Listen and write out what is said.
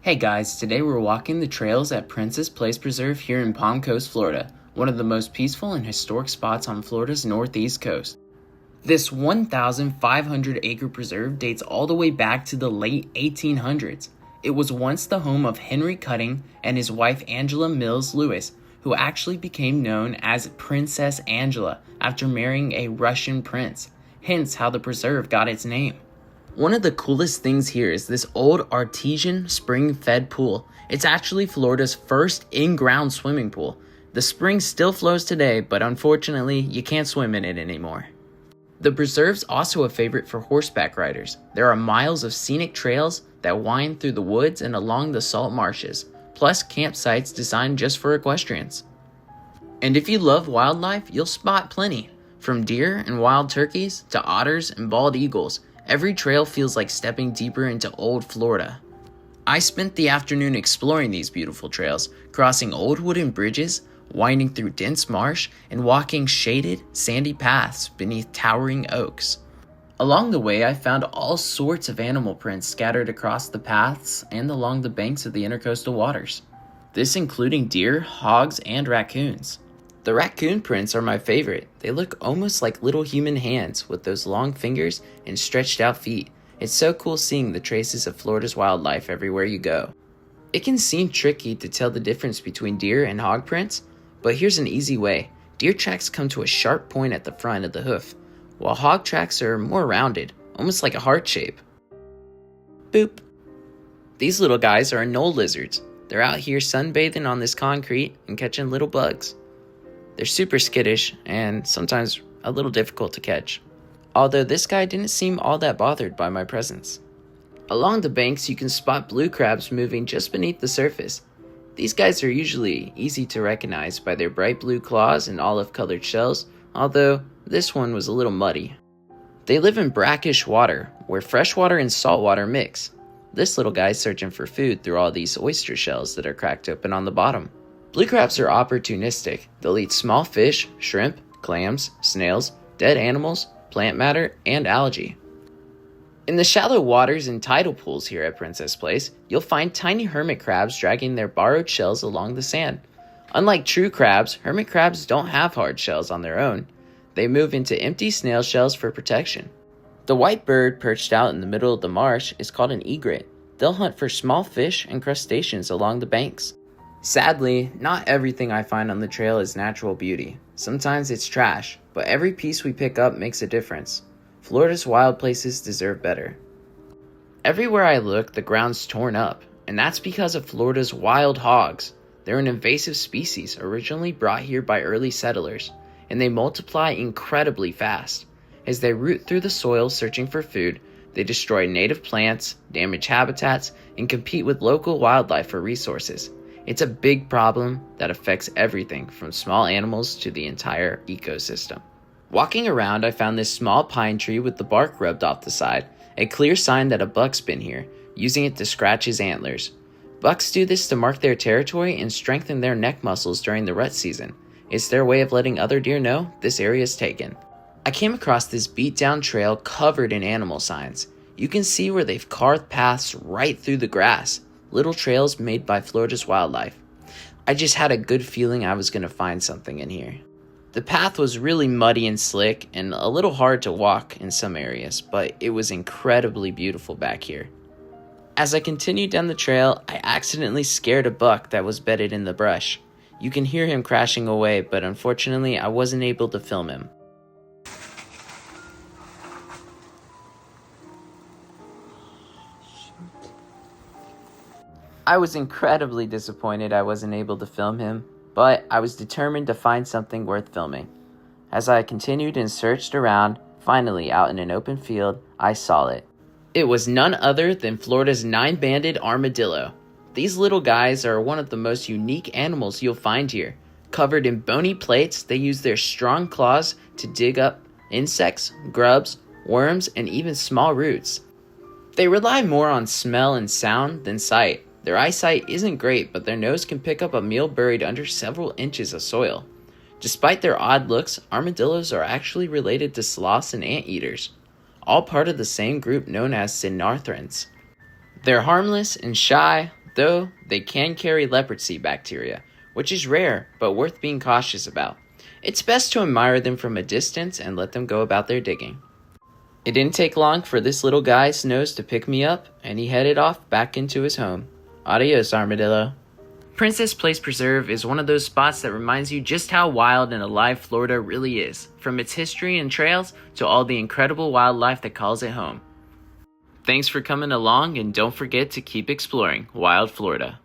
Hey guys, today we're walking the trails at Princess Place Preserve here in Palm Coast, Florida, one of the most peaceful and historic spots on Florida's northeast coast. This 1,500-acre preserve dates all the way back to the late 1800s. It was once the home of Henry Cutting and his wife Angela Mills Lewis, who actually became known as Princess Angela after marrying a Russian prince, hence how the preserve got its name. One of the coolest things here is this old artesian spring-fed pool. It's actually Florida's first in-ground swimming pool. The spring still flows today, but unfortunately, you can't swim in it anymore. The preserve's also a favorite for horseback riders. There are miles of scenic trails that wind through the woods and along the salt marshes, plus campsites designed just for equestrians. And if you love wildlife, you'll spot plenty. From deer and wild turkeys to otters and bald eagles, every trail feels like stepping deeper into old Florida. I spent the afternoon exploring these beautiful trails, crossing old wooden bridges, winding through dense marsh, and walking shaded, sandy paths beneath towering oaks. Along the way, I found all sorts of animal prints scattered across the paths and along the banks of the intercoastal waters. This including deer, hogs, and raccoons. The raccoon prints are my favorite. They look almost like little human hands with those long fingers and stretched out feet. It's so cool seeing the traces of Florida's wildlife everywhere you go. It can seem tricky to tell the difference between deer and hog prints, but here's an easy way. Deer tracks come to a sharp point at the front of the hoof, while hog tracks are more rounded, almost like a heart shape. Boop. These little guys are knoll lizards. They're out here sunbathing on this concrete and catching little bugs. They're super skittish and sometimes a little difficult to catch, although this guy didn't seem all that bothered by my presence. Along the banks you can spot blue crabs moving just beneath the surface. These guys are usually easy to recognize by their bright blue claws and olive-colored shells, although this one was a little muddy. They live in brackish water, where freshwater and saltwater mix. This little guy's searching for food through all these oyster shells that are cracked open on the bottom. Blue crabs are opportunistic. They'll eat small fish, shrimp, clams, snails, dead animals, plant matter, and algae. In the shallow waters and tidal pools here at Princess Place, you'll find tiny hermit crabs dragging their borrowed shells along the sand. Unlike true crabs, hermit crabs don't have hard shells on their own. They move into empty snail shells for protection. The white bird perched out in the middle of the marsh is called an egret. They'll hunt for small fish and crustaceans along the banks. Sadly, not everything I find on the trail is natural beauty. Sometimes it's trash, but every piece we pick up makes a difference. Florida's wild places deserve better. Everywhere I look, the ground's torn up, and that's because of Florida's wild hogs. They're an invasive species originally brought here by early settlers, and they multiply incredibly fast. As they root through the soil searching for food, they destroy native plants, damage habitats, and compete with local wildlife for resources. It's a big problem that affects everything from small animals to the entire ecosystem. Walking around, I found this small pine tree with the bark rubbed off the side, a clear sign that a buck's been here, using it to scratch his antlers. Bucks do this to mark their territory and strengthen their neck muscles during the rut season. It's their way of letting other deer know this area is taken. I came across this beat-down trail covered in animal signs. You can see where they've carved paths right through the grass. Little trails made by Florida's wildlife. I just had a good feeling I was going to find something in here. The path was really muddy and slick and a little hard to walk in some areas, but it was incredibly beautiful back here. As I continued down the trail, I accidentally scared a buck that was bedded in the brush. You can hear him crashing away, but unfortunately I wasn't able to film him. I was incredibly disappointed I wasn't able to film him, but I was determined to find something worth filming. As I continued and searched around, finally out in an open field, I saw it. It was none other than Florida's 9-banded armadillo. These little guys are one of the most unique animals you'll find here. Covered in bony plates, they use their strong claws to dig up insects, grubs, worms, and even small roots. They rely more on smell and sound than sight. Their eyesight isn't great, but their nose can pick up a meal buried under several inches of soil. Despite their odd looks, armadillos are actually related to sloths and anteaters, all part of the same group known as cynarthrans. They're harmless and shy, though they can carry leprosy bacteria, which is rare but worth being cautious about. It's best to admire them from a distance and let them go about their digging. It didn't take long for this little guy's nose to pick me up, and he headed off back into his home. Adios, armadillo. Princess Place Preserve is one of those spots that reminds you just how wild and alive Florida really is, from its history and trails to all the incredible wildlife that calls it home. Thanks for coming along, and don't forget to keep exploring Wild Florida.